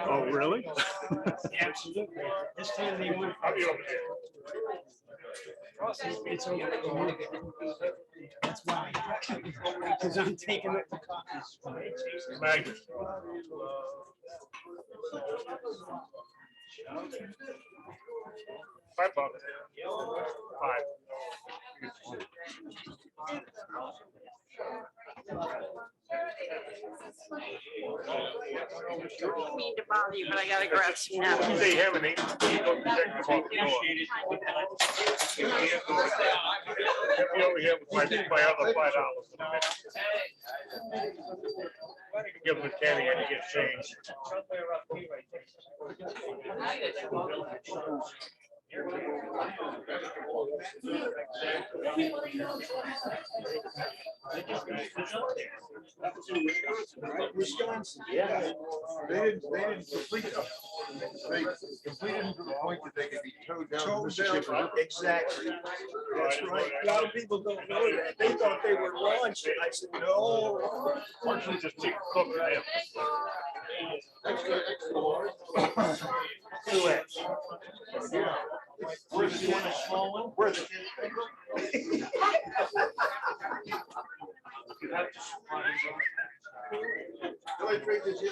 Oh, really? Absolutely. This time they want. It's over. That's why. Because I'm taking up the copies. Magnus. 5 bucks. 5. I don't mean to bother you, but I gotta grab some now. They haven't eaten. You only have my other $5. Give them a candy and you get change. Wisconsin. Yeah. They didn't complete it. They completed it to the point that they could be towed down the Mississippi River. Exactly. That's right. A lot of people don't know that. They thought they were launched. And I said, no. Why don't you just take a cook of them? Yeah. Where's the one small one? Where's the Do I trade this in?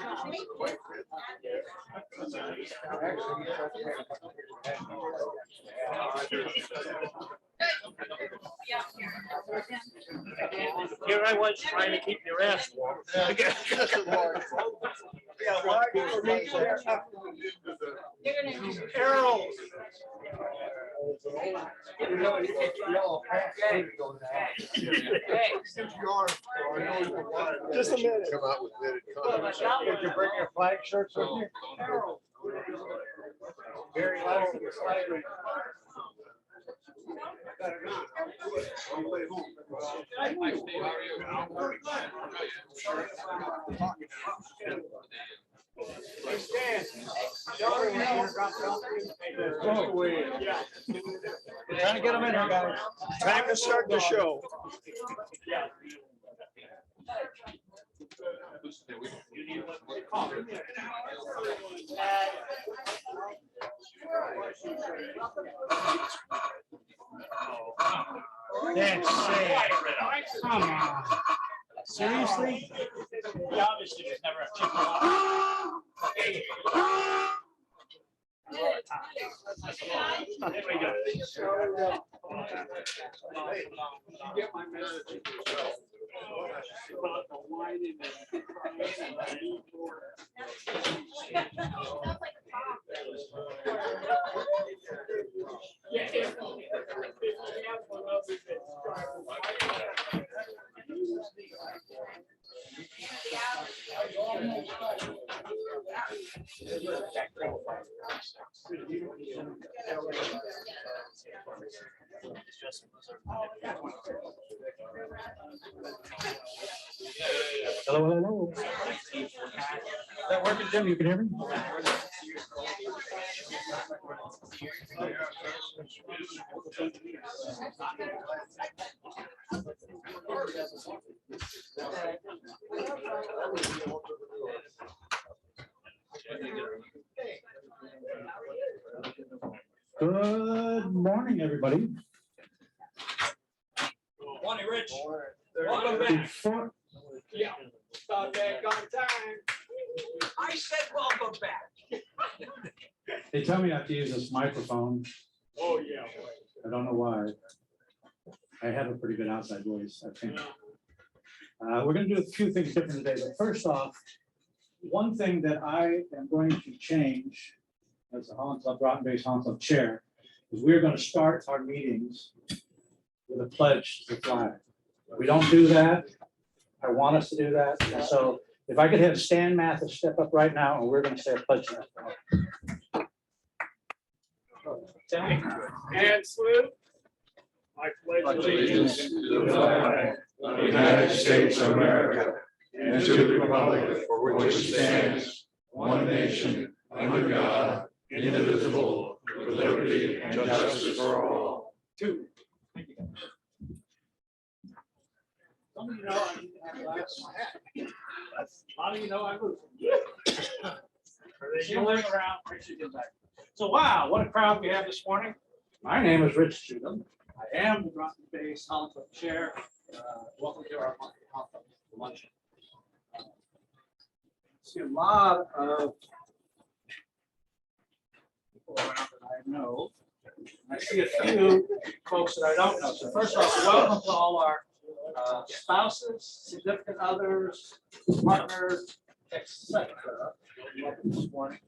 Here I was trying to keep your ass warm. Yeah, why? Errol. Just a minute. Come out with knitted condoms. Did you bring your flag shirts with you? Very loud. Trying to get them in here, guys. Time to start the show. That's sad. Come on. Seriously? Yeah, obviously, there's never a chip. There we go. You get my message. About the whining and crying. Hello, hello. Is that working, Jim? You can hear me? Good morning, everybody. Morning, Rich. Welcome back. Before, Yeah. About back on time. I said welcome back. they tell me I have to use this microphone. Oh, yeah. I don't know why. I have a pretty good outside voice, I think. We're going to do a few things different today. But first off, one thing that I am going to change as the Holland Club, Groton-based Holland Club chair, is we're going to start our meetings with a pledge to the flag. We don't do that. I want us to do that. So if I could have Stan Mathis step up right now, and we're going to say a pledge to the flag. And salute. I pledge Allegiance to the flag of the United States of America and to the republic for which it stands, one nation, under God, indivisible, with liberty and justice for all. Two. do you know I need to have glass in my hat? How do you know I moved? See you later around. Appreciate you back. So wow, what a crowd we have this morning. My name is Rich Cheatham. I am the Groton-based Holland Club Chair. Welcome to our Holland Club Luncheon. See a lot of people around that I know. I see a few folks that I don't know. So first off, welcome to all our spouses, significant others, partners, etc. Welcome this morning.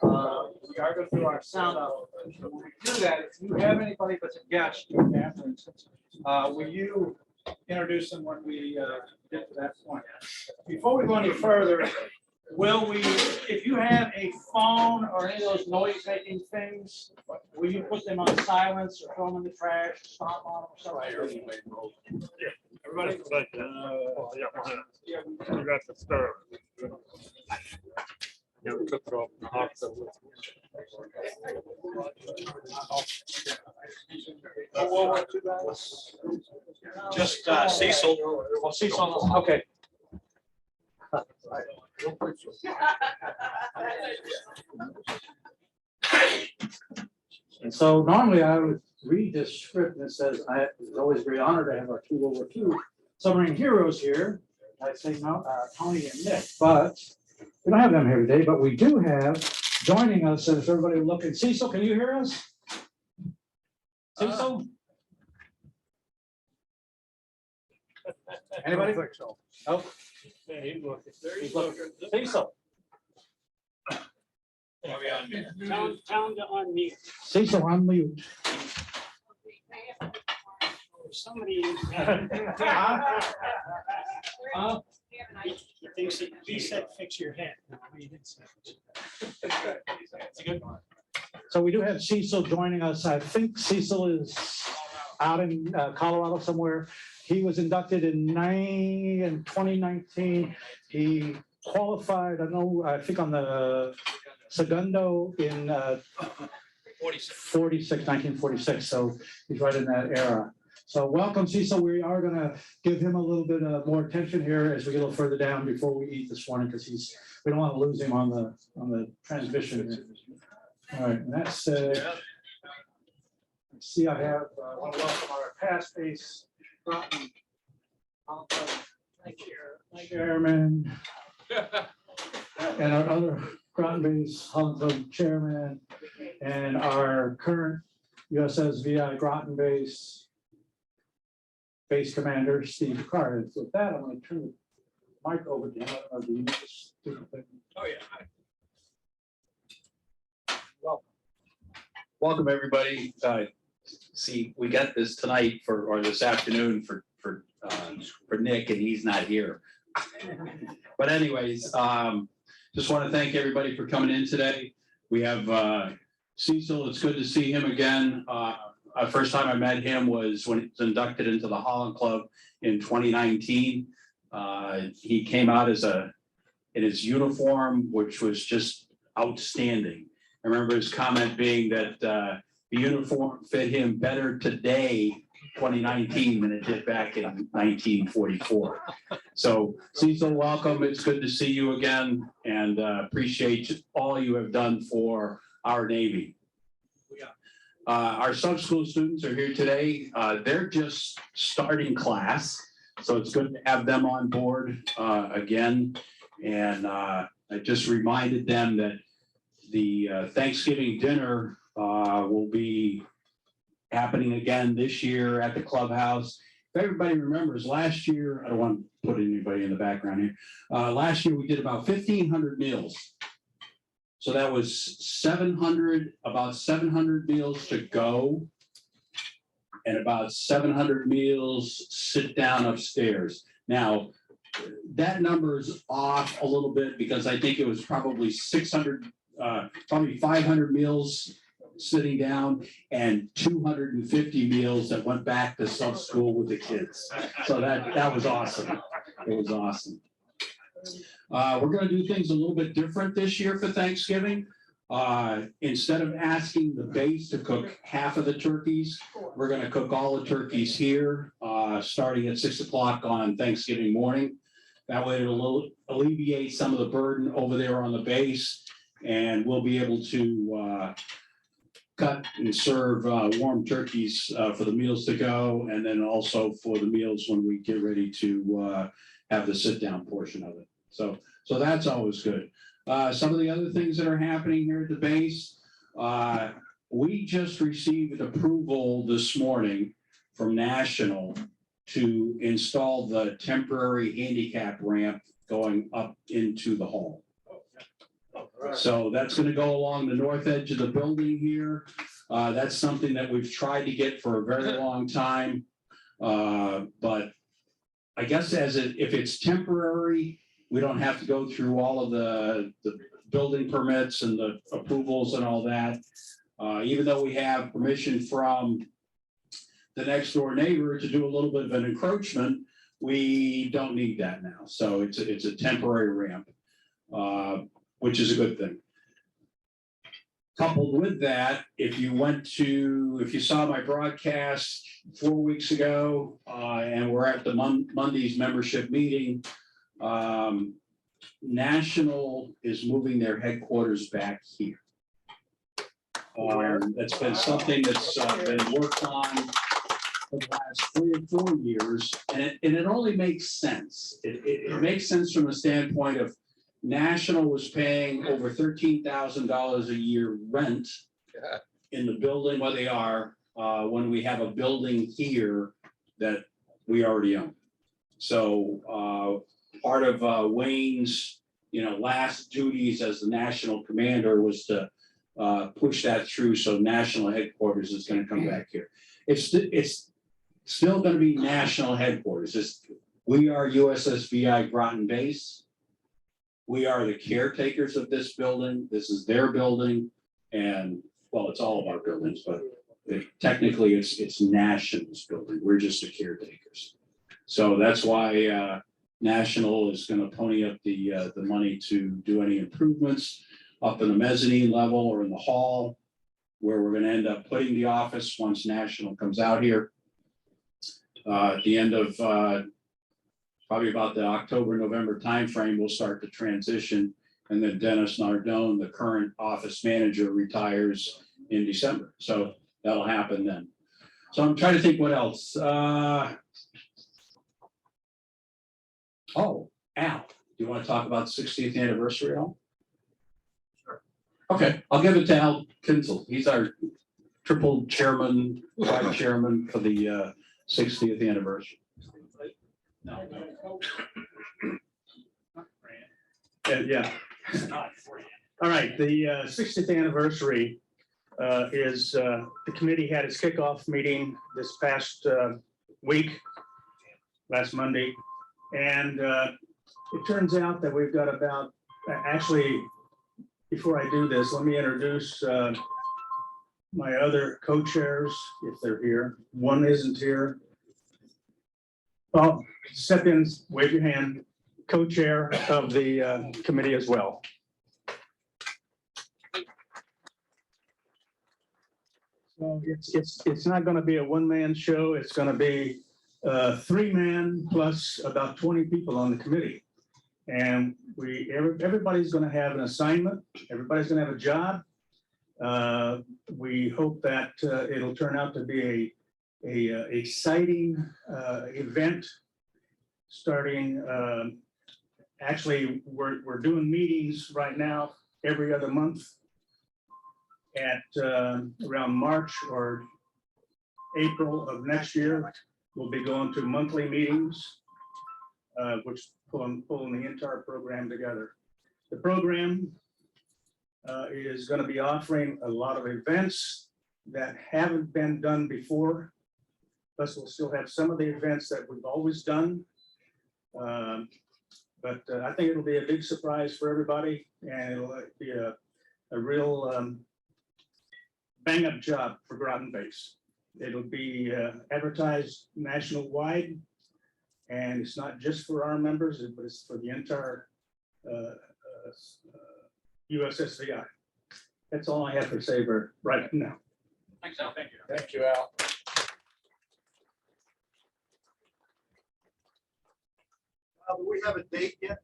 We are going to do our sound off. When we do that, if you have anybody that's a guest, will you introduce them when we get to that point? Before we go any further, will we, if you have a phone or any of those noise-making things, will you put them on silence or throw them in the trash, stomp on them or something? Everybody? Yeah, we got the stir. Yeah, we took it off the hot stuff. Just Cecil. Well, Cecil, okay. And so normally I would read this script and it says, it's always a great honor to have our two World War II submarine heroes here. I say no, Tony and Nick, but we don't have them here today, but we do have joining us, and if everybody looking, Cecil, can you hear us? Cecil? Anybody? think so. Oh, Yeah, he's looking. he's looking. Cecil. Tell them to unmute. Cecil, unmute. Somebody. He thinks he said fix your head. No, he didn't say That's a good one. So we do have Cecil joining us. I think Cecil is out in Colorado somewhere. He was inducted in 2019. He qualified, I think on the Segundo in 1946. So he's right in that era. So welcome, Cecil. We are going to give him a little bit more attention here as we get a little further down before we eat this morning, because we don't want to lose him on the transmission. All right, and that's see, I want to welcome our past base Groton chairman and our other Groton base Holland Club chairman and our current US.SVI Groton base commander, Steve Carr. With that, I'm going to turn the mic over to him. I don't know, do you need this stupid thing? Oh, yeah. Welcome, everybody. See, we got this tonight or this afternoon for Nick, and he's not here. But anyways, just want to thank everybody for coming in today. We have Cecil. It's good to see him again. First time I met him was when he was inducted into the Holland Club in 2019. He came out in his uniform, which was just outstanding. I remember his comment being that the uniform fit him better today, 2019, than it did back in 1944. So Cecil, welcome. It's good to see you again, and appreciate all you have done for our Navy. Our sub-school students are here today. They're just starting class, so it's good to have them on board again. And I just reminded them that the Thanksgiving dinner will be happening again this year at the clubhouse. If everybody remembers, last year, I don't want to put anybody in the background here. Last year we did about 1,500 meals. So that was about 700 meals to go, and about 700 meals sit down upstairs. Now, that number is off a little bit because I think it was probably 500 meals sitting down and 250 meals that went back to sub school with the kids. So that was awesome. It was awesome. We're going to do things a little bit different this year for Thanksgiving. Instead of asking the base to cook half of the turkeys, we're gonna cook all the turkeys here, starting at 6 o'clock on Thanksgiving morning. That way it'll alleviate some of the burden over there on the base, and we'll be able to cut and serve warm turkeys for the meals to go, and then also for the meals when we get ready to have the sit-down portion of it. So that's always good. Some of the other things that are happening here at the base, we just received approval this morning from National to install the temporary handicap ramp going up into the hall. So that's going to go along the north edge of the building here. That's something that we've tried to get for a very long time. But I guess if it's temporary, we don't have to go through all of the building permits and the approvals and all that. Even though we have permission from the next door neighbor to do a little bit of an encroachment, we don't need that now. So it's a temporary ramp, which is a good thing. Coupled with that, if you saw my broadcast 4 weeks ago, and we're at the Monday's membership meeting, National is moving their headquarters back here. That's been something that's been worked on for the last 3 or 4 years, and it only makes sense. It makes sense from the standpoint of National was paying over $13,000 a year rent in the building where they are, when we have a building here that we already own. So part of Wayne's, last duties as the National commander was to push that through. So National headquarters is going to come back here. It's still going to be National headquarters. We are USSVI Groton base. We are the caretakers of this building. This is their building, and well, it's all of our buildings, but technically it's National's building. We're just the caretakers. So that's why National is going to pony up the money to do any improvements up in the mezzanine level or in the hall, where we're going to end up putting the office once National comes out here. At the end of probably about the October, November timeframe, we'll start to transition. And then Dennis Nardone, the current office manager, retires in December. So that'll happen then. So I'm trying to think what else. Oh, Al, do you want to talk about the 60th anniversary, Al? Sure. Okay, I'll give it to Al Kinsel. He's our triple chairman, vice chairman for the 60th anniversary. No. Yeah. All right, the 60th anniversary is the committee had its kickoff meeting this past week, last Monday, and it turns out that we've got about, actually, before I do this, let me introduce my other co-chairs, if they're here. One isn't here. Well, step in, wave your hand. Co-chair of the committee as well. So it's not going to be a one-man show. It's going to be 3-man plus about 20 people on the committee, and everybody's going to have an assignment. Everybody's going to have a job. We hope that it'll turn out to be a exciting event. Starting, actually, we're doing meetings right now every other month. At around March or April of next year, we'll be going to monthly meetings, which pulling the entire program together. The program is going to be offering a lot of events that haven't been done before. Plus, we'll still have some of the events that we've always done. But I think it'll be a big surprise for everybody, and it'll be a real bang-up job for Groton Base. It'll be advertised national-wide, and it's not just for our members, but it's for the entire USSVI. That's all I have to say for right now. Thanks, Al. Thank you. Thank you, Al. Do we have a date yet?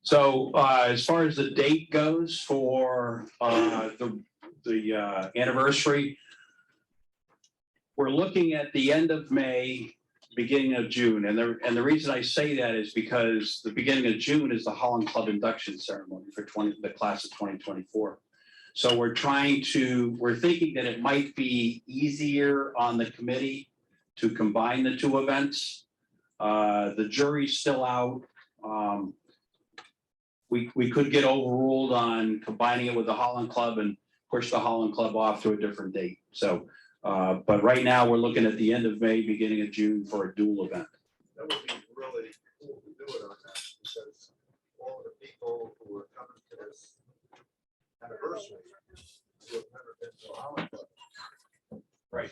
So as far as the date goes for the anniversary, we're looking at the end of May, beginning of June. And the reason I say that is because the beginning of June is the Holland Club induction ceremony for the class of 2024. So we're thinking that it might be easier on the committee to combine the two events. The jury's still out. We could get overruled on combining it with the Holland Club and push the Holland Club off to a different date. So, but right now we're looking at the end of May, beginning of June for a dual event. That would be really cool to do it on that, because all the people who are coming to this anniversary who have never been to a Holland Club. Right.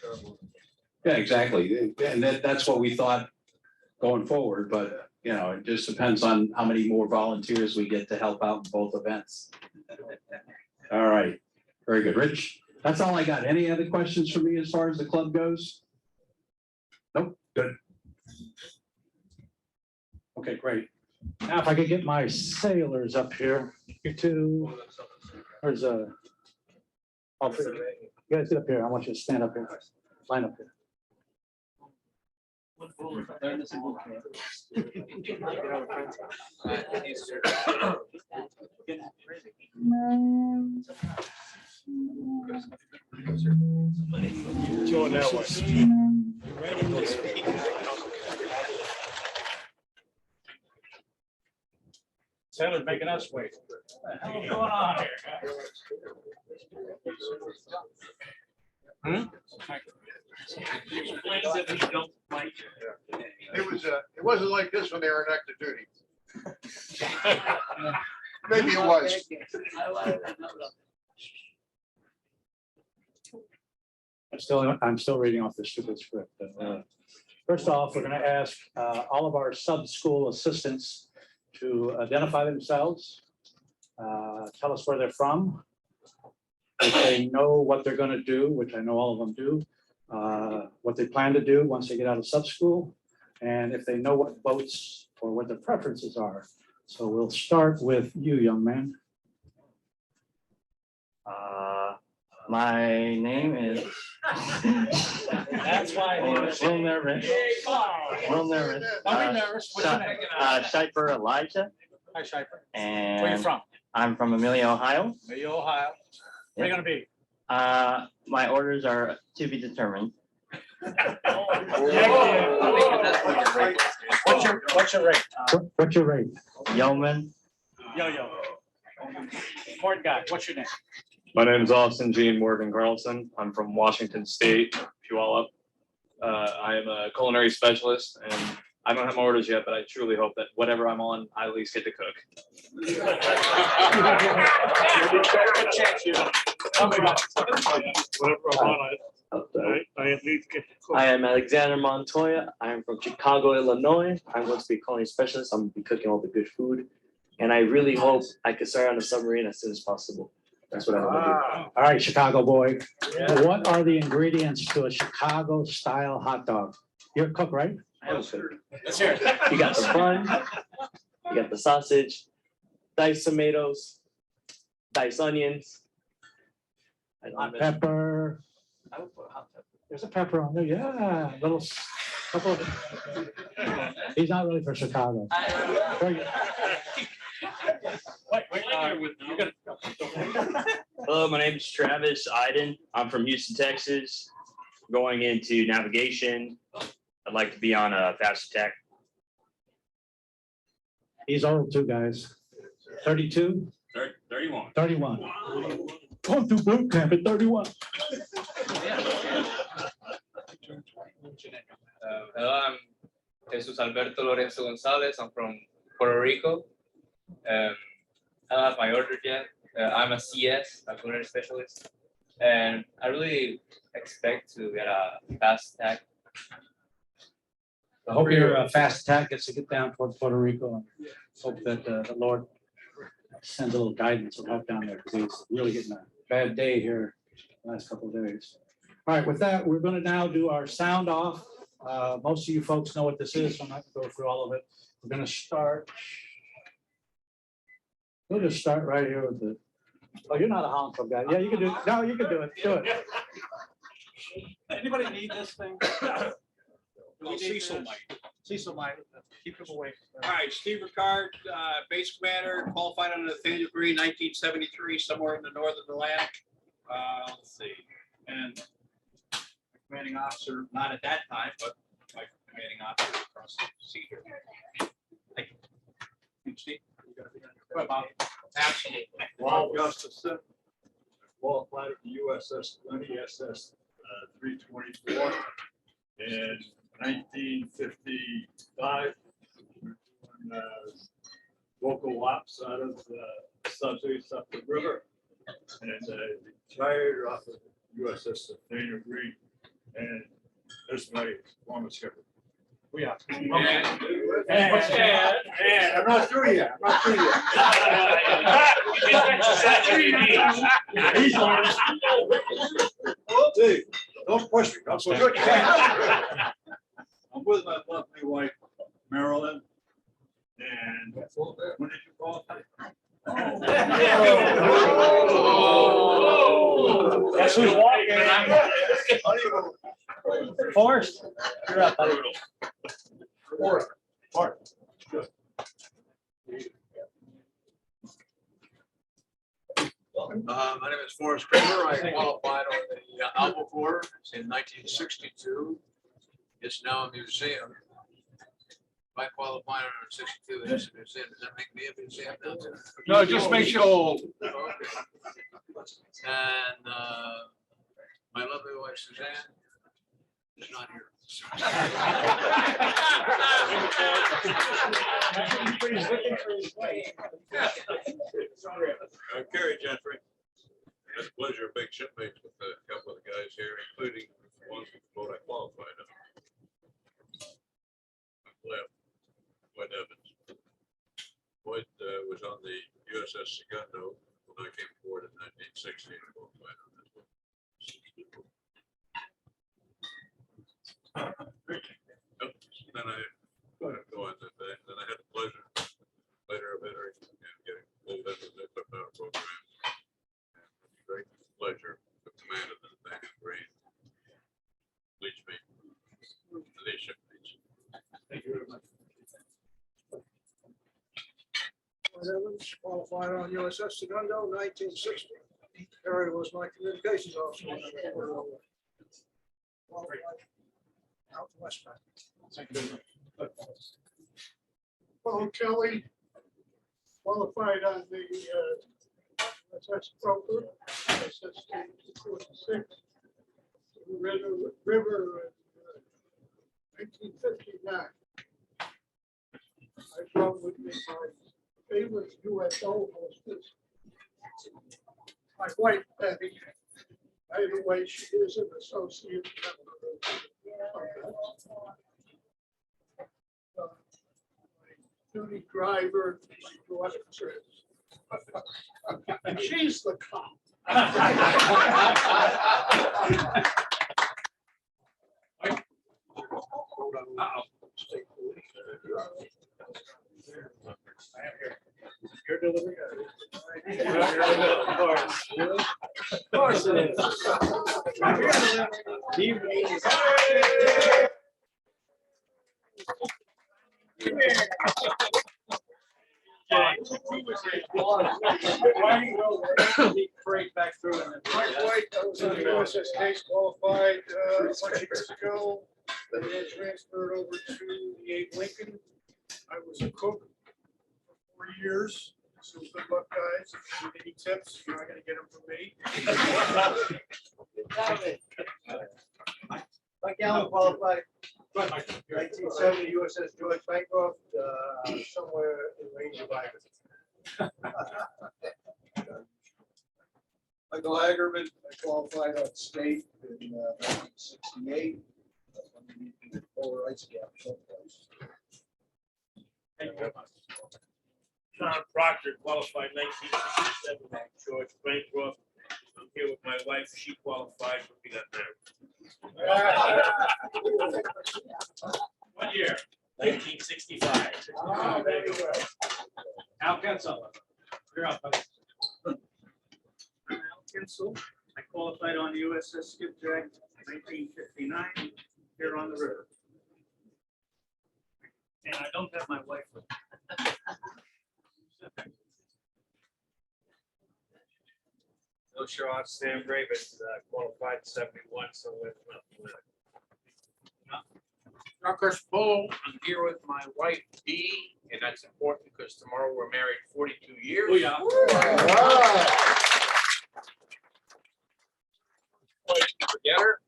Yeah, exactly. And that's what we thought going forward, but you know, it just depends on how many more volunteers we get to help out in both events. All right, very good. Rich, that's all I got. Any other questions for me as far as the club goes? Nope, good. Okay, great. Now, if I could get my sailors up here, you two, there's a, all three of you. You guys get up here. I want you to stand up here, line up here. Join that way. Taylor's making us wait. What the hell is going on here, guys? It wasn't like this when they were on active duty. Maybe it was. I'm still reading off the stupid script. First off, we're going to ask all of our sub-school assistants to identify themselves, tell us where they're from, if they know what they're going to do, which I know all of them do, what they plan to do once they get out of sub-school, and if they know what boats or what their preferences are. So we'll start with you, young man. My name is. That's why. A little nervous. A little nervous. Don't be nervous. What's your name? Schiper Elijah, Hi, Schiper. Where you and from? I'm from Amelia, Ohio. Amelia, Ohio. Where you gonna be? My orders are to be determined. What's your rate? What's your rate? Yeoman. Yo. Port guy, what's your name? My name is Austin Gene Morgan Carlson. I'm from Washington State, Puyallup. I am a culinary specialist, and I don't have my orders yet, but I truly hope that whatever I'm on, I at least get to cook. I at least get. I am Alexander Montoya. I am from Chicago, Illinois. I'm going to be a culinary specialist. I'm going to be cooking all the good food. And I really hope I can start on a submarine as soon as possible. That's what I'm going to do. All right, Chicago boy. What are the ingredients to a Chicago style hot dog? You're a cook, right? I am a cook. Let's hear it. You got the bun, you got the sausage, diced tomatoes, diced onions. Hot pepper. I would put hot pepper. There's a pepper on there. Yeah, little couple of. He's not really from Chicago. Very good. Wait, you're gonna. Hello, my name is Travis Iden. I'm from Houston, Texas. Going into navigation. I'd like to be on a fast attack. He's old too, guys. 32? 31. 31. Going through boot camp at 31. Hello, I'm Jesus Alberto Lorenzo Gonzalez. I'm from Puerto Rico. I don't have my order yet. I'm a CS, a culinary specialist, and I really expect to get a fast attack. I hope your fast attack gets to get down towards Puerto Rico, and hope that the Lord sends a little guidance and help down there, because he's really getting a bad day here the last couple of days. All right, with that, we're gonna now do our sound off. Most of you folks know what this is, so I'm not gonna go through all of it. We're gonna start. We'll just start right here with the, oh, you're not a Holland Club guy. Yeah, you can do it. No, you can do it. Do it. Anybody need this thing? Well, Cecil might. Cecil might. Keep him away. All right, Steve Ricard, base commander, qualified on the Nathaniel Green, 1973, somewhere in the northern Atlantic. Let's see, and commanding officer, not at that time, but my commanding officer across the sea here. Thank you. Steve. What about? Absolutely. Ron Gustafson, qualified at the USS 324 in 1955. Local ops out of subsidies up the river, and retired off of USS Nathaniel Green, and this is my former skipper. We are. And I'm not through yet. I'm not through yet. He's on. Hey, don't push me. Don't push me. I'm with my lovely wife, Marilyn. And when did you call? That's who's walking. Forrest, you're up, buddy. My name is Forrest Kramer. I qualified on the Albacore in 1962. It's now a museum. If I qualified on 62, it's a museum. Does that make me a museum now? No, it just makes you old. Okay. And my lovely wife Suzanne is not here. Kerry Gentry. It's a pleasure of being shipmates with a couple of the guys here, including ones who both I qualified on. Left, Boyd Evans. Boyd was on the USS Segundo when I came aboard in 1960 and qualified on this one. Then I go on that day. Then I had the pleasure later of entering and getting pulled into the equipment program. And with great pleasure, the command of the Nathaniel Green leads me to these shipmates. Thank you very much. Evans, qualified on USS Segundo, 1960. Harry was my communications officer. Out west. Thank you very much. Paul Kelly, qualified on the USS Broker, USS 246, River, 1959. I brought with me my favorite USO hostess, my wife Betty. By the way, she is an associate member. Duty driver, and she's the cop. Your delivery. Of course it is. Break back through. My wife, I was on the USS Case qualified a bunch of years ago. Then transferred over to the Abe Lincoln. I was a cook for 4 years. So good luck, guys. If you need any tips, you're not gonna get them from me. Mike Allen qualified. 1970 USS George Bancroft, somewhere in range of Ivan. Michael Hagerman, I qualified on state in 1968. Polar ice cap someplace. John Proctor, qualified 1967, George Bancroft. I'm here with my wife, she qualified, but we got married. What year? 1965. Oh, there you go. Al Kinsella. You're up. buddy. I'm Al Kinsel. I qualified on the USS Skipjack 1959 here on the river. And I don't have my wife with me. No show off, Sam Ravens, qualified 71, so with. Marcus Polo, I'm here with my wife Dee, and that's important because tomorrow we're married 42 years. Oh, yeah. Forget her.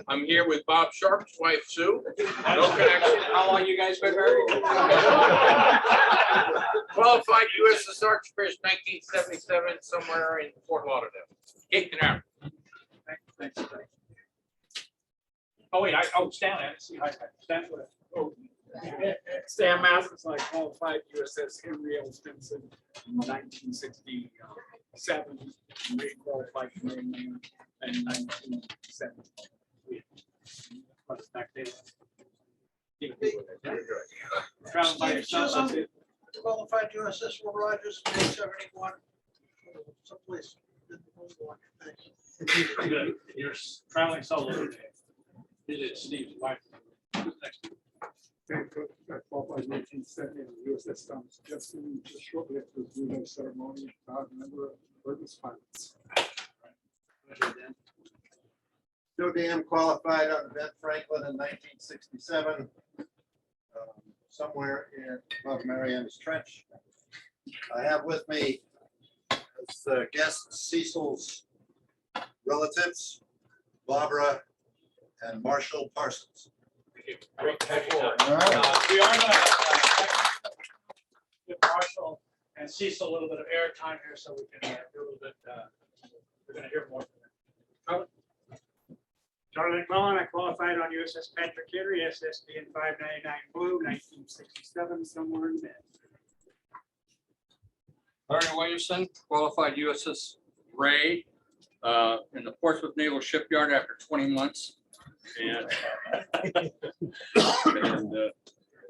I'm here with Bob Sharp's wife Sue. No connection. How long you guys been married? Qualified USS Archfish 1977, somewhere in Fort Lauderdale. Kicked it out. Thanks. Oh, wait, Stan, I didn't see. Stan, oh, Stan Masters, I qualified USS Henry L. Stimson in 1967. Re-qualified Marine in 1970. back there. Traveling by yourself, that's it. Qualified USS Will Rogers, 71. Someplace. Good. You're traveling solo today. It is Steve's wife. Who's next? Qualified 1970 in the USS Thomas Jefferson, just shortly after the WWII ceremony, proud member of Burgess Pilots. Joe Dam qualified on Ben Franklin in 1967, somewhere in above Mariana's Trench. I have with me as guests Cecil's relatives, Barbara and Marshall Parsons. We are going to give Marshall and Cecil a little bit of airtime here so we can do a little bit, we're going to hear more from them. Charlie McMullen, I qualified on USS Patrick Henry, SSBN 599 Blue, 1967, somewhere in the mid. Larry Williamson, qualified USS Ray in the Portsmouth Naval Shipyard after 20 months. And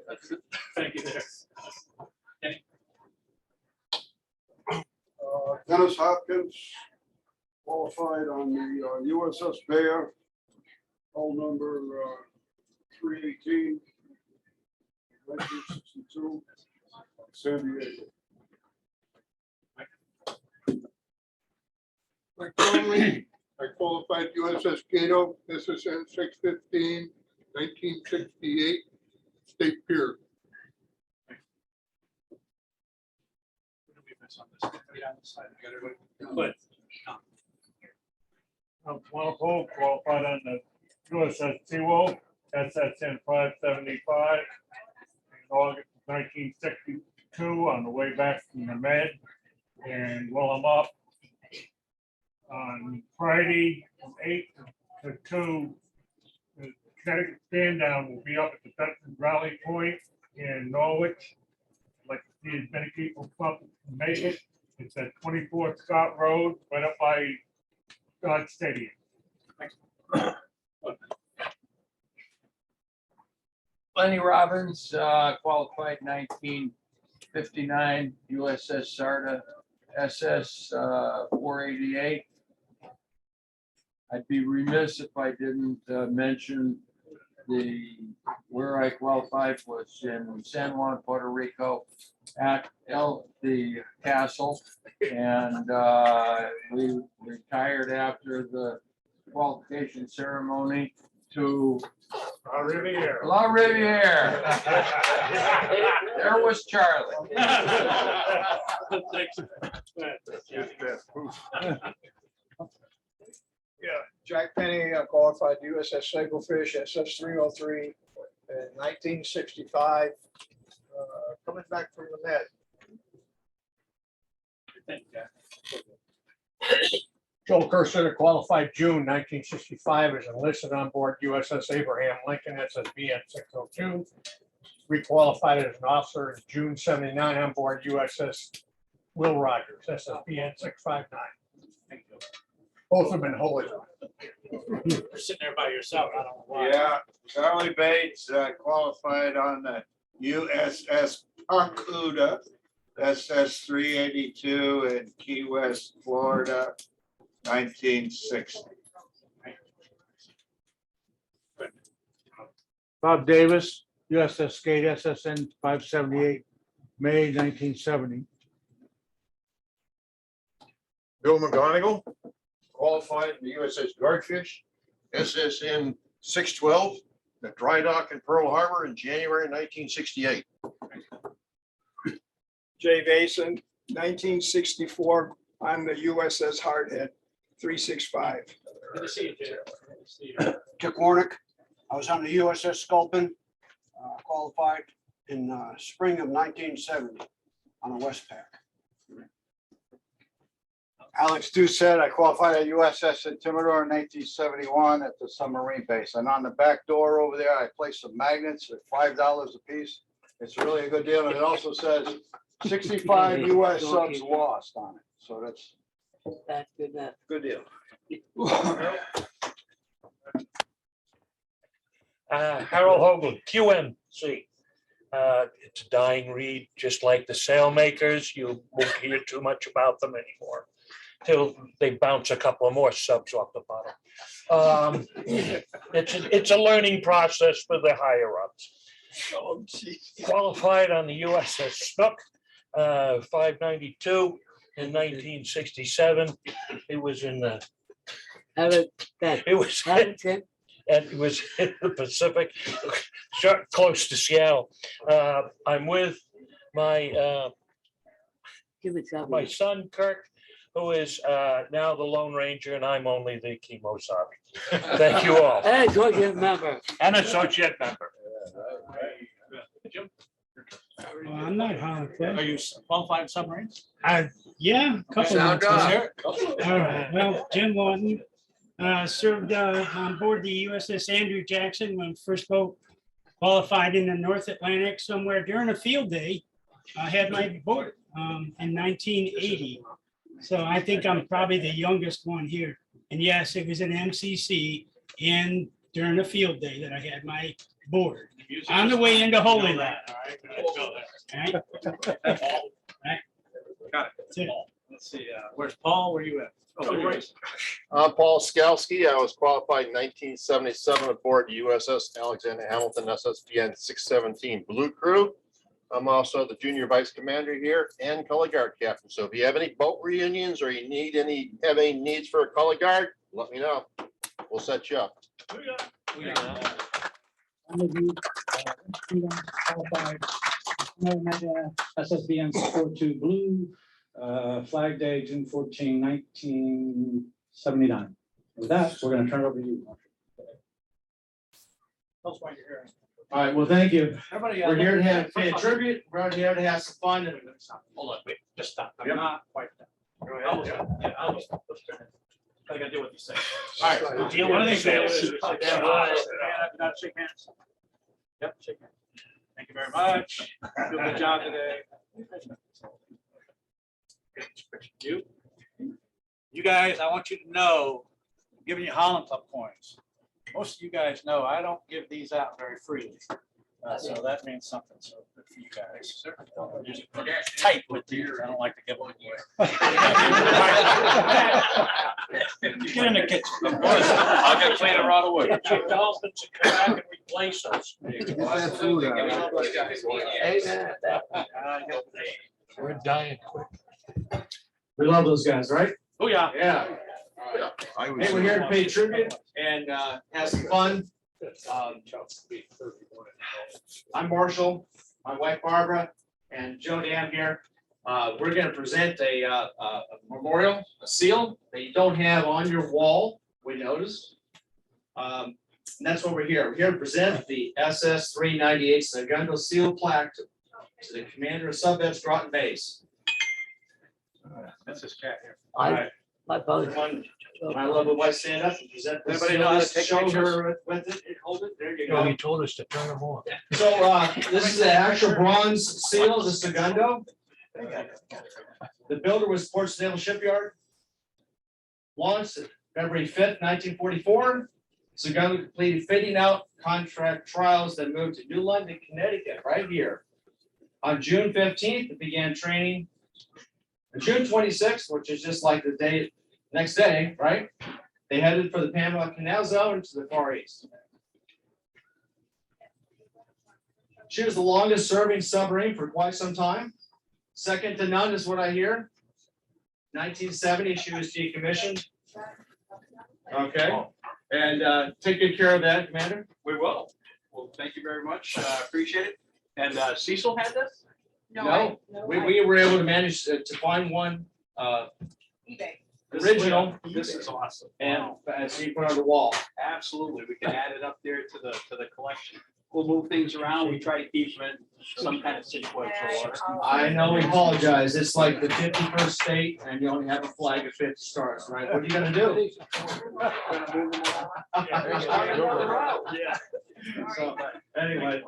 that's it. Thank you there. Dennis Hopkins, qualified on the USS Bear, hull number 318, 1962, San Diego. Mike Conley, I qualified USS Gato, SSN 615, 1968, State Pier. But I'm Paul, qualified on the USS Seawolf, SSN 575, in August 1962, on the way back from the Med. And while I'm up on Friday from 8 to 2, the Connecticut stand down will be up at the Veterans Rally Point in Norwich. I'd like to see as many people come up and make it. It's at 24 Scott Road, right up by Dodge Stadium. Lenny Robbins, qualified 1959, USS Sarda, SS 488. I'd be remiss if I didn't mention where I qualified was in San Juan, Puerto Rico, at the castle, and we retired after the qualification ceremony to La Riviera. La Riviera. There was Charlie. Yeah, Jack Penny, qualified USS Sablefish, SS 303 in 1965, coming back from the Med. thank you, Jack. Joel Cursor, qualified June 1965, is enlisted on board USS Abraham Lincoln, SSBN 602. Requalified as an officer in June 79 on board USS Will Rogers, SSBN 659. Thank you. Both have been wholly. You're sitting there by yourself. I don't know why. Yeah, Charlie Bates qualified on the USS Barracuda, SS 382 in Key West, Florida, 1960. Bob Davis, USS Skate, SSN 578, May 1970. Bill McGonigal, qualified in the USS Guardfish, SSN 612, the dry dock in Pearl Harbor in January 1968. Jay Vason, 1964, on the USS Hardhead, 365. Good to see you, Jay. Good to see you. Dick Warnick. I was on the USS Sculpin, qualified in spring of 1970 on a Westpac. Alex Doucette, I qualified at USS Intimidator in 1971 at the submarine base. And on the back door over there, I placed some magnets at $5 a piece. It's really a good deal. And it also says 65 US subs lost on it. So that's Good deal. Harold Hoagland, QMC. It's a dying breed, just like the sailmakers. You won't hear too much about them anymore till they bounce a couple of more subs off the bottom. It's a learning process for the higher ups. Qualified on the USS Snook, 592 in 1967. It was in the. It was. And it was in the Pacific, close to Seattle. I'm with my my son Kirk, who is now the Lone Ranger, and I'm only the Kimosabi. Thank you all. And associate member. An associate member. Jim? I'm not Holland. Are you qualified in submarines? Yeah, a couple Sound of off. them. All right, well, Jim Lawton, served on board the USS Andrew Jackson when first boat qualified in the North Atlantic somewhere during a field day. I had my boat in 1980. So I think I'm probably the youngest one here. And yes, it was an MCC and during a field day that I had my board on the way into Holy Land. All right. Got it. Let's see. Where's Paul? Where you at? Oh, right. I'm Paul Skalsky. I was qualified in 1977 aboard the USS Alexander Hamilton SSBN 617 Blue Crew. I'm also the junior vice commander here and color guard captain. So if you have any boat reunions or you have any needs for a color guard, let me know. We'll set you up. SSBN 642 Blue, Flag Day, June 14, 1979. With that, we're going to turn it over to you. Tell us why you're here. All right, well, thank you. Everybody. We're here to pay a tribute. We're here to have some fun. And Hold on, wait, just stop. I'm not quite done. Almost done. Yeah, almost. Let's turn it. I gotta deal with these things. All right. Deal One of with these the things. sales. Shake hands. Yep, shake hands. Thank you very much. Do a good job today. You guys, I want you to know, I'm giving you Holland Club coins. Most of you guys know I don't give these out very freely. So that means something. So good for you guys. Usually pretty tight with these. I don't like to give them away. Get in the kitchen. I'll get clean right away. Your dolphins to come back and replace us. We're dying quick. We love those guys, right? Oh, yeah. Yeah. Hey, we're here to pay tribute and have some fun. I'm Marshall, my wife Barbara, and Joe Dan here. We're going to present a memorial, a seal that you don't have on your wall, we noticed. And that's what we're here. We're here to present the SS 398 Segundo Seal plaque to the commander of Sub-Vets Groton Base. That's this cat here. All right. My apologies. I love it. Why stand up and present this? Anybody know how to take Show pictures? her with it. Hold it. There you No, go. he told us to turn them on. So this is the actual bronze seal, the Segundo. The builder was Portsmouth Naval Shipyard. Launched February 5th, 1944. Segundo completed fitting out contract trials that moved to New London, Connecticut, right here. On June 15th, it began training. On June 26th, which is just like the day, next day, right? They headed for the Panama Canal Zone to the Far East. She was the longest serving submarine for quite some time. Second to none is what I hear. 1970, she was decommissioned. Okay, and take good care of that, Commander. We will. Well, thank you very much. Appreciate it. And Cecil had this? No, we were able to manage to find one original This is awesome. and so you put it on the wall. Absolutely. We can add it up there to the collection. We'll move things around. We try to keep them in some kind of sequential order. I know, we apologize. It's like the 51st state and you only have a flag of 50 stars, right? What are you gonna do? Yeah. So, anyway.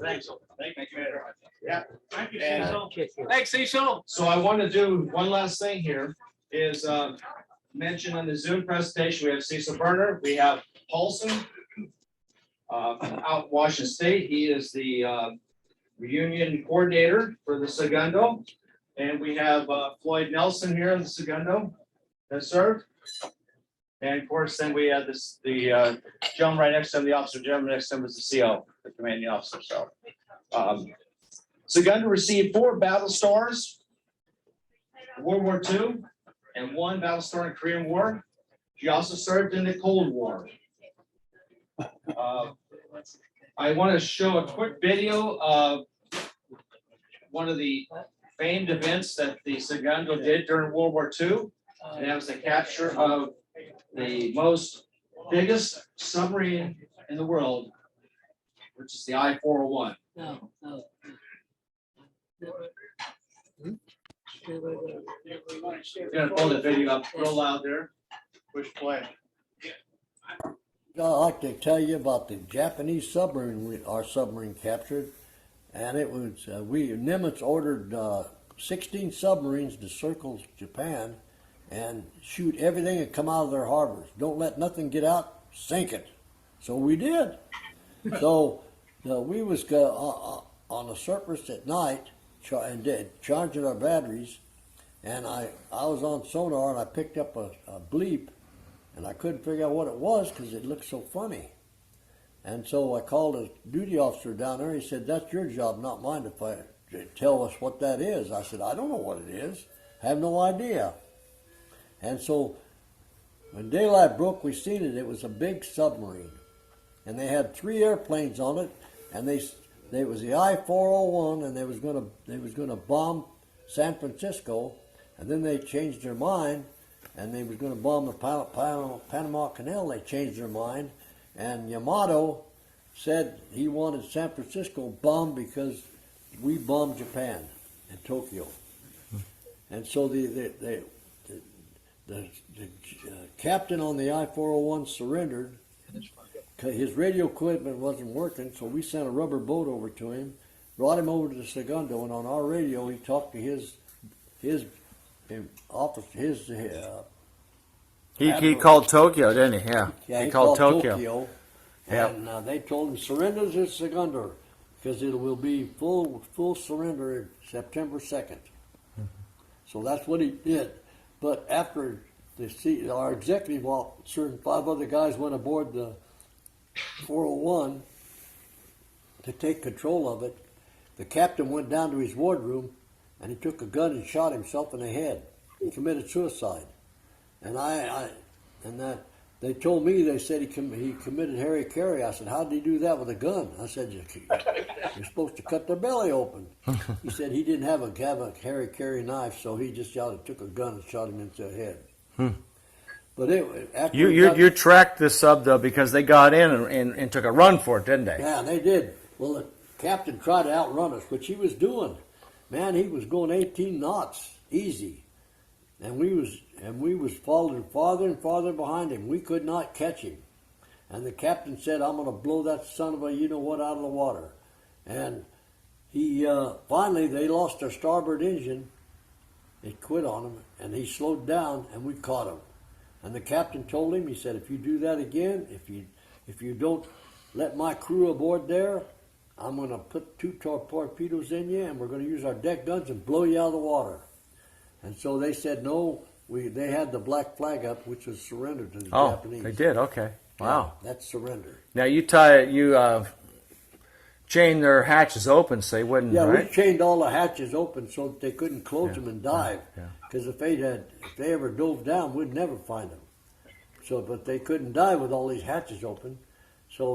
Thanks. Thank you very much. Yeah. Thank you, And- Cecil. Thanks, Cecil. So I want to do one last thing here is mention on the Zoom presentation, we have Cecil Berner, we have Paulson out in Washington State. He is the reunion coordinator for the Segundo. And we have Floyd Nelson here in the Segundo that served. And of course, then we have the gentleman right next to him, the officer gentleman next to him is the CO, the commanding officer. So Segundo received 4 battle stars, World War II, and 1 battle star in Korean War. She also served in the Cold War. I want to show a quick video of one of the famed events that the Segundo did during World War II. And that was the capture of the biggest submarine in the world, which is the I-401. We're gonna pull the video up real loud there. Push play. I'd like to tell you about the Japanese submarine our submarine captured, and it was Nimitz ordered 16 submarines to circle Japan and shoot everything that come out of their harbors. Don't let nothing get out, sink it. So we did. So we was on the surface at night charging our batteries, and I was on sonar and I picked up a bleep. And I couldn't figure out what it was because it looked so funny. And so I called a duty officer down there. He said, "That's your job, not mine, to tell us what that is." I said, "I don't know what it is. I have no idea." And so when daylight broke, we seen it. It was a big submarine. And they had 3 airplanes on it. And they was the I-401, and they was gonna bomb San Francisco. And then they changed their mind. And they was going to bomb the Panama Canal. They changed their mind. And Yamato said he wanted San Francisco bombed because we bombed Japan and Tokyo. And so the captain on the I-401 surrendered. His radio equipment wasn't working, so we sent a rubber boat over to him, brought him over to the Segundo, and on our radio he talked to his office, he called Tokyo, didn't he? Yeah, he called Tokyo. And they told him surrender to Segundo because it will be full surrender September 2nd. So that's what he did. But after our executive officer and 5 other guys went aboard the 401 to take control of it, the captain went down to his wardroom and he took a gun and shot himself in the head. He committed suicide. And they told me, they said he committed hara-kiri. I said, "How did he do that with a gun?" I said, "You're supposed to cut their belly open." He said he didn't have a hara-kiri knife, so he just took a gun and shot him into the head. But after You tracked this sub though because they got in and took a run for it, didn't they? Yeah, they did. Well, the captain tried to outrun us, which he was doing. Man, he was going 18 knots, easy. and we was falling farther and farther behind him. We could not catch him. And the captain said, "I'm going to blow that son of a you know what out of the water." And he finally they lost their starboard engine. They quit on him, and he slowed down, and we caught him. And the captain told him, he said, "If you do that again, if you don't let my crew aboard there, I'm going to put 2 torpedoes in you, and we're going to use our deck guns and blow you out of the water." And so they said no. They had the black flag up, which was surrendered to the Japanese. They did. Okay. Wow. Yeah, that's surrender. Now you chained their hatches open so they wouldn't. Yeah, right? we chained all the hatches open so that they couldn't close them and dive. Because if they ever dove down, we'd never find them. So, but they couldn't dive with all these hatches open. So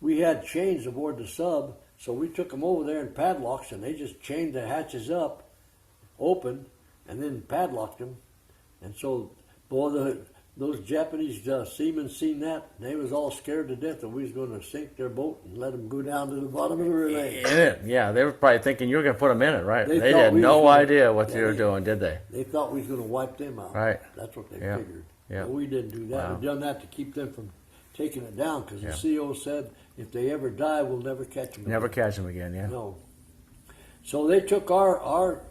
we had chains aboard the sub. So we took them over there in padlocks, and they just chained the hatches up, open, and then padlocked them. And so, boy, those Japanese seamen seen that. They was all scared to death that we was going to sink their boat and let them go down to the bottom of the river. In it, yeah. They were probably thinking you were going to put them in it, right? They They thought had we no was gonna- idea what yeah, they were they- doing, did they? They thought we was going to wipe them out. Right. That's what they Yeah. figured. Yeah. But we didn't do that. Wow. We done that to keep them from taking it down because Yeah. the CO said if they ever die, we'll never catch them. Never catch them again, yeah. No. So they took our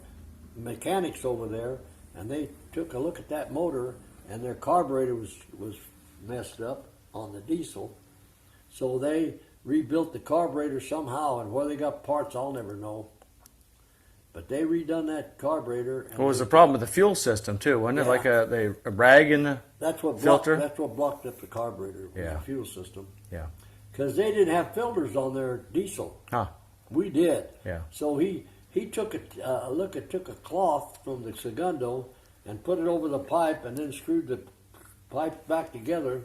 mechanics over there, and they took a look at that motor, and their carburetor was messed up on the diesel. So they rebuilt the carburetor somehow, and where they got parts, I'll never know. But they redone that carburetor. And What was the problem with the fuel system too? Wasn't it Yeah. like a rag in the filter? That's what blocked up the carburetor, was Yeah. the fuel system. Yeah. Because they didn't have filters on their diesel. Huh. We did. Yeah. So he took took a cloth from the segundo and put it over the pipe, and then screwed the pipe back together,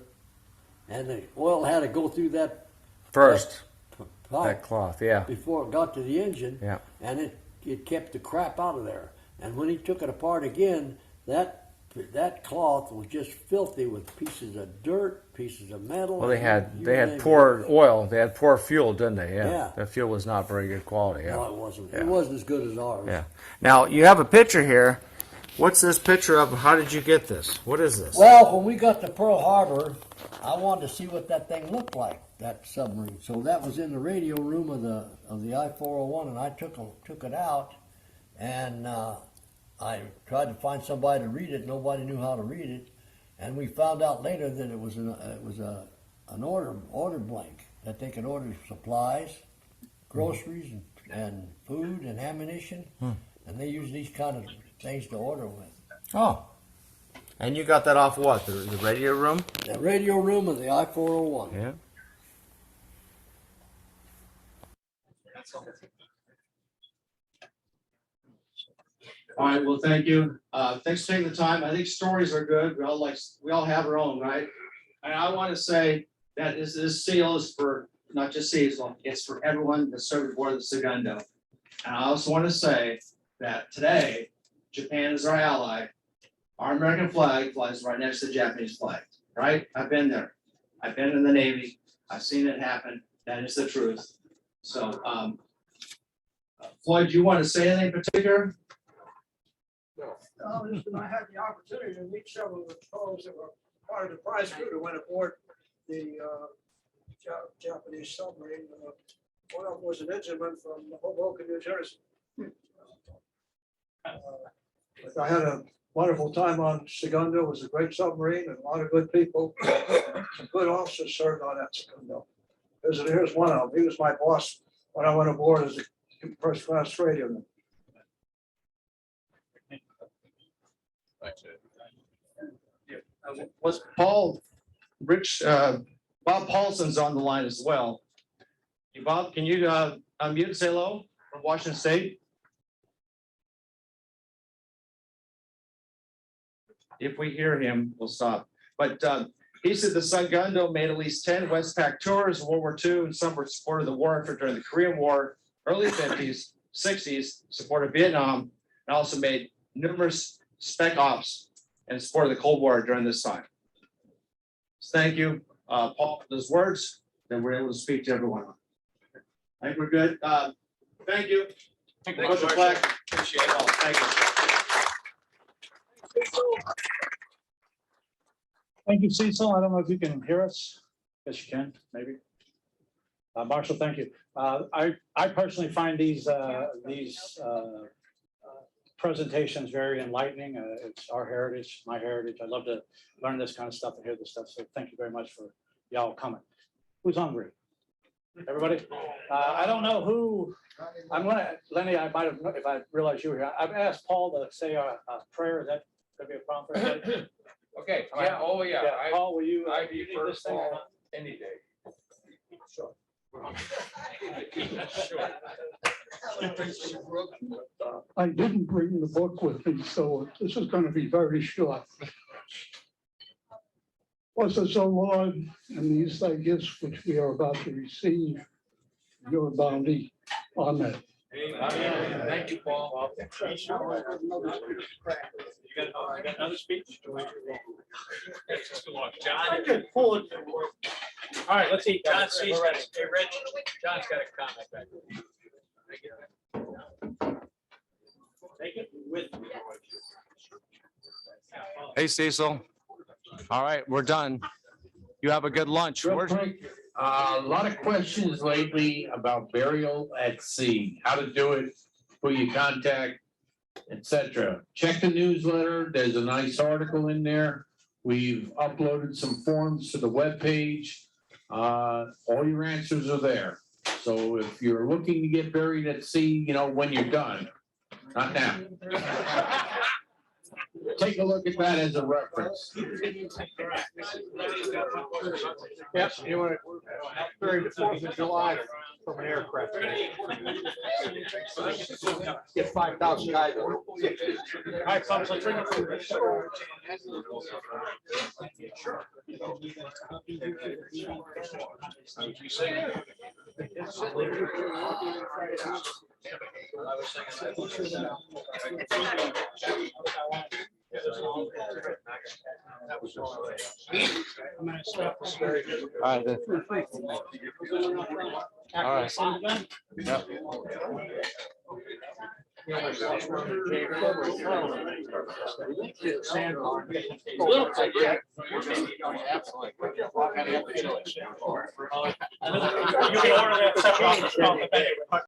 and the oil had to go through that First, pipe that cloth, yeah. before it got to the engine. Yeah. And it kept the crap out of there. And when he took it apart again, that cloth was just filthy with pieces of dirt, pieces of metal. Well, they had you name it. poor oil. They had poor fuel, didn't they? Yeah. Yeah. The fuel was not very good quality. Yeah. No, it wasn't. Yeah. It wasn't as good as ours. Yeah. Now you have a picture here. What's this picture of? How did you get this? What is this? Well, when we got to Pearl Harbor, I wanted to see what that thing looked like, that submarine. So that was in the radio room of the I-401, and I took it out, and I tried to find somebody to read it. Nobody knew how to read it, and we found out later that it was an order blank that they could order supplies, groceries, and food and ammunition, and they use these kind of things to order with. Oh. And you got that off what? The radio room? The radio room of the I-401. Yeah. All right, well, thank you. Thanks for taking the time. I think stories are good. We all have our own, right? And I want to say that this seal is for not just seasonal, it's for everyone that served aboard the Segundo. And I also want to say that today, Japan is our ally. Our American flag flies right next to the Japanese flag, right? I've been there. I've been in the Navy. I've seen it happen. That is the truth. So, Floyd, do you want to say anything in particular? Listen, I had the opportunity to meet several of the fellows that were part of the prize crew that went aboard the Japanese submarine. One of them was an engineman from Hoboken, New Jersey. I had a wonderful time on Segundo. It was a great submarine and a lot of good people. Some good officers served on that Segundo. Here's one of them. He was my boss when I went aboard as a first class radioman. Was Bob Paulson's on the line as well. Hey, Bob, can you unmute and say hello from Washington State? If we hear him, we'll stop. But he said the Segundo made at least 10 Westpac tours in World War II, and some were supported the war effort during the Korean War, early 50s, 60s, supported Vietnam, and also made numerous spec ops and supported the Cold War during this time. So thank you, Paul, for those words that we're able to speak to everyone on. I think we're good. Thank you. Thank you, Marshall. Appreciate it. Thank you. Thank you, Cecil. I don't know if you can hear us. Yes, you can, maybe. Marshall, thank you. I personally find these presentations very enlightening. It's our heritage, my heritage. I love to learn this kind of stuff and hear this stuff. So thank you very much for y'all coming. Who's hungry? Everybody? I don't know who. Lenny, I might have, if I realized you were here, I've asked Paul to say a prayer. Is that could be a problem for everybody? Okay, yeah, oh, yeah. Paul, will you? I you need defer this thing or Paul not? any day. Sure. I didn't bring the book with me, so this is going to be very short. Bless us, O Lord, and these thy gifts which we are about to receive, your bounty. Amen. Amen. Thank you, Paul. You got another speech? It's too long. John. I could pull it. All right, let's see. John We're sees ready. this. Hey, Rich, John's got a comment back. Take it with me. Hey, Cecil. All right, we're done. You have a good lunch. Real Where's- quick, a lot of questions lately about burial at sea, how to do it, who you contact, etc. Check the newsletter. There's a nice article in there. We've uploaded some forms to the webpage. All your answers are there. So if you're looking to get buried at sea, you know, when you're done, not now. Take a look at that as a reference. Yep, you want to bury the 4th of July from an aircraft. Get 5,000 guys. All right, folks, let's bring it forward. I'm gonna stop this. All right, then. All right. Yep. You can order that separate.